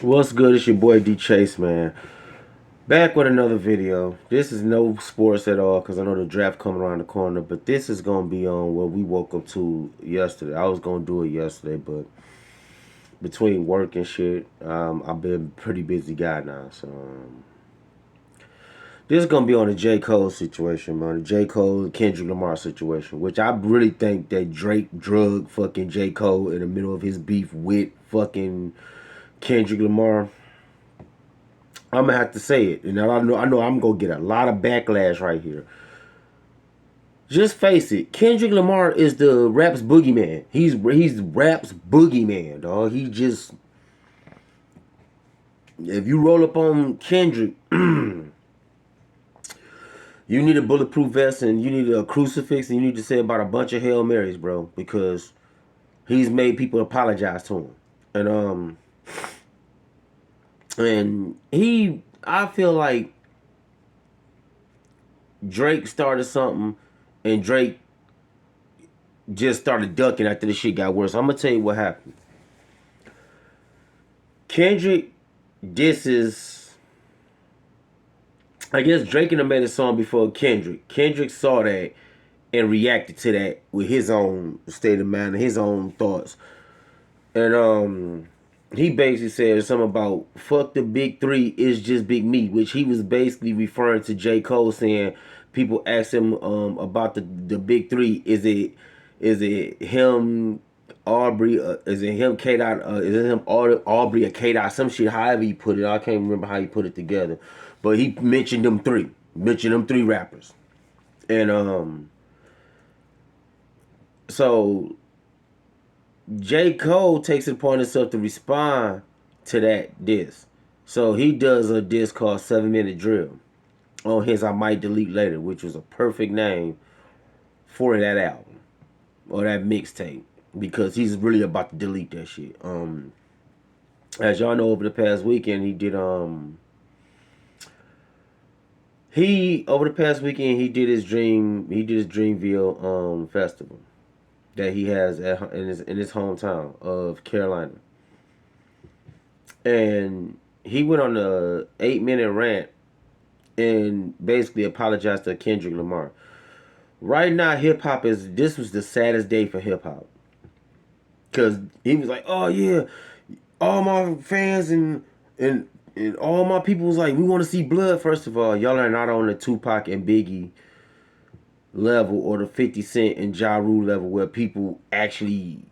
What's good? It's your boy D Chase, man. Back with another video. This is no sports at all because I know the draft coming around the corner, but this is gonna be on what we woke up to yesterday. I was gonna do it yesterday, but between work and shit, I've been a pretty busy guy now. So this is gonna be on the J Cole situation, man. The J Cole Kendrick Lamar situation, which I really think that Drake drug fucking J Cole in the middle of his beef with fucking Kendrick Lamar. I'm gonna have to say it, and I know I'm gonna get a lot of backlash right here. Just face it, Kendrick Lamar is the rap's boogeyman. He's rap's boogeyman, dog. He just if you roll up on Kendrick, you need a bulletproof vest and you need a crucifix and you need to say about a bunch of Hail Marys, bro, because he's made people apologize to him, and I feel like Drake started something, and Drake just started ducking after the shit got worse. I'm gonna tell you what happened. Kendrick, this is, I guess Drake and him made a song before Kendrick. Kendrick saw that and reacted to that with his own state of mind and his own thoughts. And he basically said something about fuck the big three, it's just big me, which he was basically referring to J. Cole, saying people ask him about the big three. Is it him, Aubrey? Is it him, K Dot? Is it him, Aubrey or K Dot? Some shit, however he put it. I can't remember how he put it together, but he mentioned them three. Mentioned them three rappers, and so J. Cole takes it upon himself to respond to that diss. So he does a diss called 7 Minute Drill on his I Might Delete Later, which was a perfect name for that album or that mixtape, because he's really about to delete that shit. As y'all know, over the past weekend he over the past weekend he did his Dreamville festival that he has in his hometown of Carolina. And he went on a 8 minute rant and basically apologized to Kendrick Lamar. Right now, hip hop is this was the saddest day for hip hop, because he was like, "Oh yeah, all my fans and all my people was like, we want to see blood." First of all, y'all are not on the Tupac and Biggie level or the 50 Cent and Ja Rule level where people actually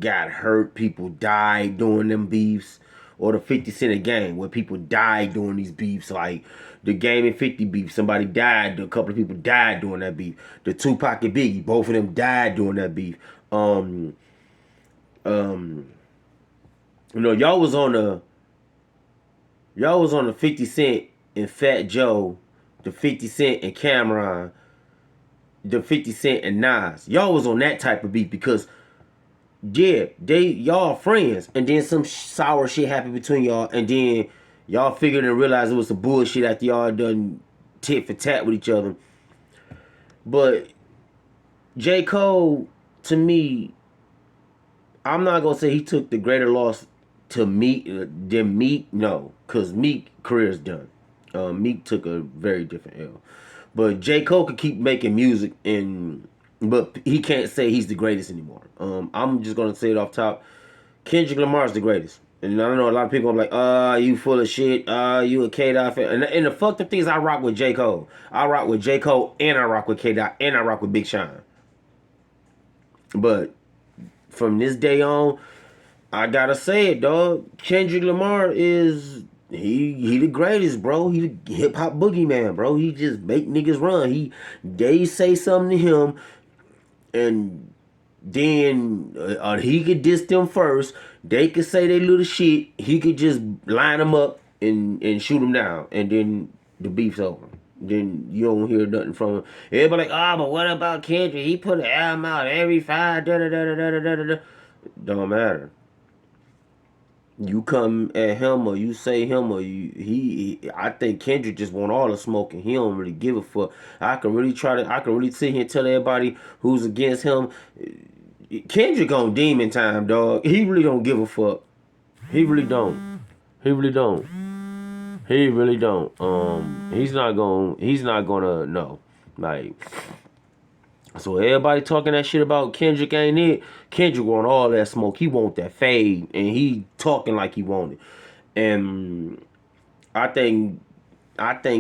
got hurt, people died during them beefs, or the 50 Cent a Game where people died during these beefs, like the Game and 50 beef. Somebody died, a couple of people died during that beef. The Tupac and Biggie, both of them died during that beef. Um, y'all was on the 50 Cent and Fat Joe, the 50 Cent and Cameron, the 50 Cent and Nas. Y'all was on that type of beef because yeah, y'all friends, and then some sour shit happened between y'all, and then y'all figured and realized it was some bullshit after y'all done tit for tat with each other. But J. Cole, to me, I'm not gonna say he took the greater loss to Meek than Meek, no, cause Meek career's done. Meek took a very different L, but J. Cole could keep making music, but he can't say he's the greatest anymore. I'm just gonna say it off top. Kendrick Lamar is the greatest. And I don't know, a lot of people are like, you full of shit, you a K-Dot fan. And the fucked up thing is I rock with J. Cole. I rock with J. Cole, and I rock with K-Dot, and I rock with Big Sean. But from this day on, I gotta say it, dog. Kendrick Lamar is he the greatest, bro. He the hip hop boogeyman, bro. He just make niggas run. They say something to him, and then he could diss them first. They could say they little shit. He could just line them up and shoot them down, and then the beef's over. Then you don't hear nothing from him. Everybody like, oh, but what about Kendrick? He put an album out every five. Da da da da da da da. Don't matter. You come at him or you say him or I think Kendrick just want all the smoke and he don't really give a fuck. I can really sit here and tell everybody who's against him, Kendrick on demon time, dog. He really don't give a fuck. He really don't. He really don't. He really don't. He's not gonna know. Like, so everybody talking that shit about Kendrick ain't it. Kendrick want all that smoke. He want that fade, and he talking like he want it. And I think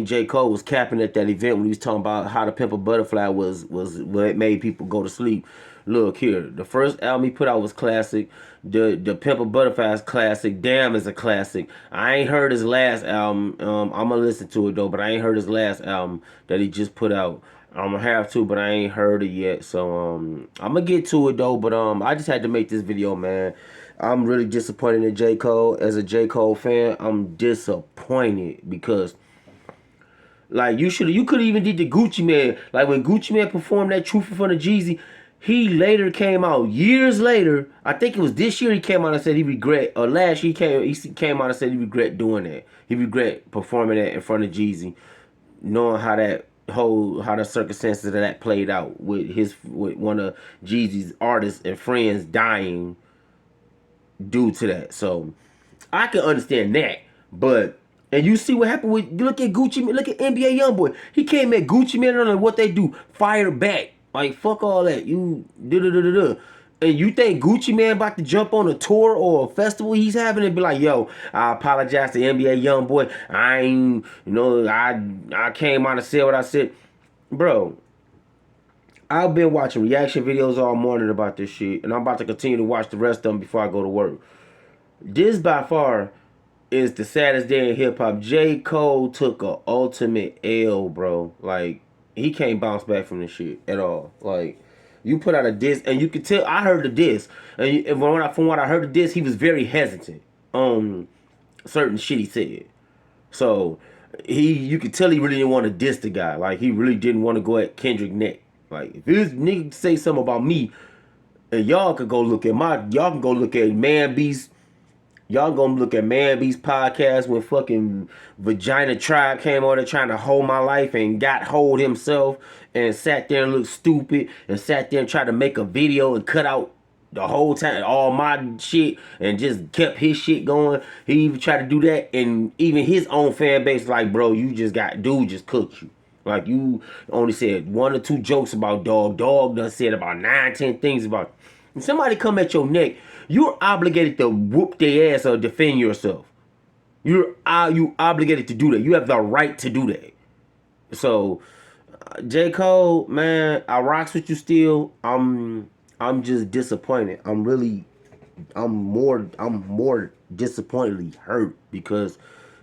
J. Cole was capping at that event when he was talking about how the Pimp a Butterfly was what made people go to sleep. Look here, the first album he put out was classic. The Pimp a Butterfly is classic. Damn is a classic. I ain't heard his last album. I'm gonna listen to it though, but I ain't heard his last album that he just put out. I'm gonna have to, but I ain't heard it yet. So I'm gonna get to it though. But I just had to make this video, man. I'm really disappointed in J. Cole. As a J. Cole fan, I'm disappointed because like you could even did the Gucci Man. Like when Gucci Man performed that Truth in front of Jeezy, he later came out years later. I think it was this year he came out and said he regret, or last year he came out and said he regret doing that. He regret performing that in front of Jeezy, knowing how the circumstances of that played out with one of Jeezy's artists and friends dying due to that. So I can understand that, but. And you see what happened with, look at Gucci Man, look at NBA Youngboy. He came at Gucci Man and what they do, fire back. Like, fuck all that. You, da-da-da-da-da. And you think Gucci Man about to jump on a tour or a festival he's having and be like, yo, I apologize to NBA Youngboy. I ain't, I came out and said what I said. Bro, I've been watching reaction videos all morning about this shit, and I'm about to continue to watch the rest of them before I go to work. This by far is the saddest day in hip hop. J. Cole took a ultimate L, bro. Like, he can't bounce back from this shit at all. Like, you put out a diss, and you could tell. I heard the diss, and from what I heard the diss, he was very hesitant on certain shit he said. So you could tell he really didn't want to diss the guy. Like, he really didn't want to go at Kendrick neck. Like, if this nigga say something about me, and y'all can go look at Man Beast. Y'all gonna look at Man Beast podcast when fucking Vagina Tribe came on there trying to hold my life and got hold himself and sat there and looked stupid and sat there and tried to make a video and cut out the whole time all my shit and just kept his shit going. He even tried to do that, and even his own fan base like, bro, you just cooked you. Like, you only said 1 or 2 jokes about Dog. Dog done said about 9, 10 things about you. When somebody come at your neck, you're obligated to whoop their ass or defend yourself. You obligated to do that. You have the right to do that. So, J. Cole, man, I rocks with you still. I'm just disappointed. I'm more disappointedly hurt because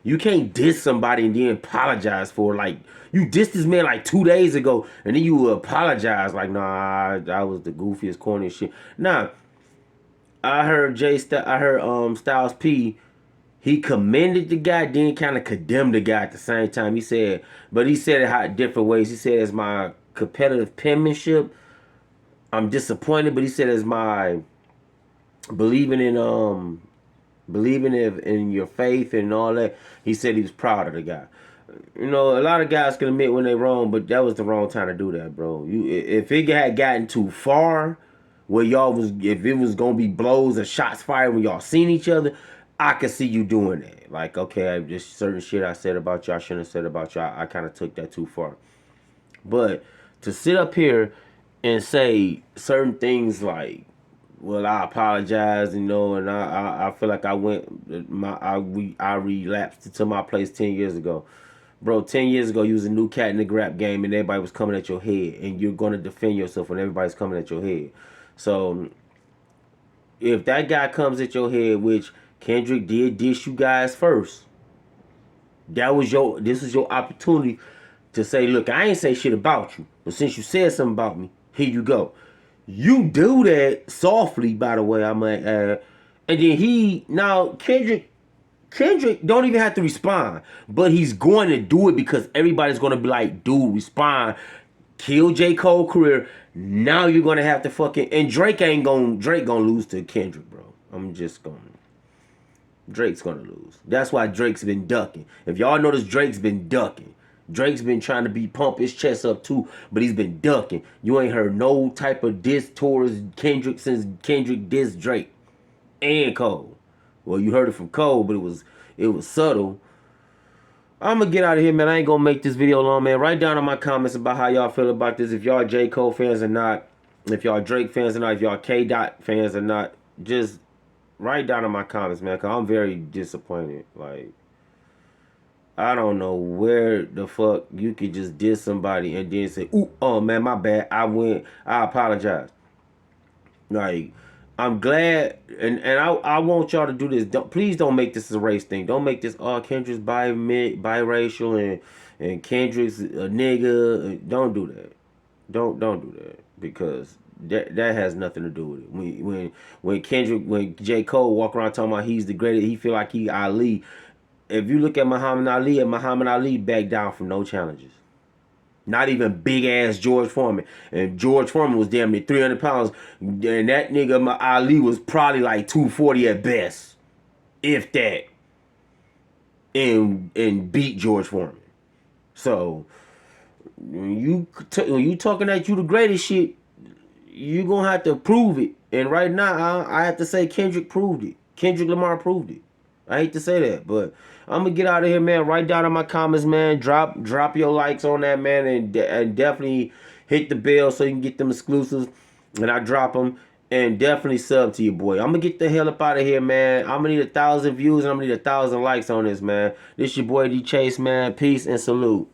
you can't diss somebody and then apologize for it. Like, you dissed this man like 2 days ago and then you apologize like, nah, that was the goofiest, corniest shit. Nah, I heard Styles P, he commended the guy, then kind of condemned the guy at the same time. He said it how different ways. He said it's my competitive penmanship. I'm disappointed, but he said it's my believing in your faith and all that. He said he was proud of the guy. You know, a lot of guys can admit when they're wrong, but that was the wrong time to do that, bro. If it had gotten too far, where if it was gonna be blows or shots fired when y'all seen each other, I could see you doing that. Like, okay, just certain shit I said about y'all, I shouldn't have said about y'all. I kind of took that too far. But to sit up here and say certain things like, well, I apologize, and I feel like I relapsed into my place 10 years ago. Bro, 10 years ago, you was a new cat in the rap game, and everybody was coming at your head, and you're going to defend yourself when everybody's coming at your head. So, if that guy comes at your head, which Kendrick did dish you guys first, this is your opportunity to say, look, I ain't say shit about you, but since you said something about me, here you go. You do that softly, by the way, I might add. And then Kendrick don't even have to respond, but he's going to do it because everybody's going to be like, dude, respond. Kill J. Cole career. Now you're going to have to fucking, and Drake gonna lose to Kendrick, bro. Drake's going to lose. That's why Drake's been ducking. If y'all notice, Drake's been ducking. Drake's been trying to pump his chest up too, but he's been ducking. You ain't heard no type of diss towards Kendrick since Kendrick dissed Drake and Cole. Well, you heard it from Cole, but it was subtle. I'm gonna get out of here, man. I ain't gonna make this video long, man. Write down in my comments about how y'all feel about this. If y'all J. Cole fans or not. If y'all Drake fans or not. If y'all K. Dot fans or not. Just write down in my comments, man, because I'm very disappointed. Like, I don't know where the fuck you could just diss somebody and then say, ooh, oh, man, my bad. I went. I apologize. Like, I'm glad, and I want y'all to do this. Please don't make this a race thing. Don't make this, oh, Kendrick's biracial and Kendrick's a nigga. Don't do that. Don't do that, because that has nothing to do with it. When J. Cole walk around talking about he's the greatest, he feel like he Ali. If you look at Muhammad Ali, and Muhammad Ali backed down from no challenges. Not even big ass George Foreman. And George Foreman was damn near 300 pounds. And that nigga Ali was probably like 240 at best. If that. And beat George Foreman. So when you talking that you the greatest shit, you gonna have to prove it. And right now, I have to say Kendrick proved it. Kendrick Lamar proved it. I hate to say that, but I'm gonna get out of here, man. Write down in my comments, man. Drop your likes on that, man, and definitely hit the bell so you can get them exclusives. And I drop them. And definitely sub to your boy. I'm gonna get the hell up out of here, man. I'm gonna need 1,000 views and I'm gonna need 1,000 likes on this, man. This your boy D Chase, man. Peace and salute.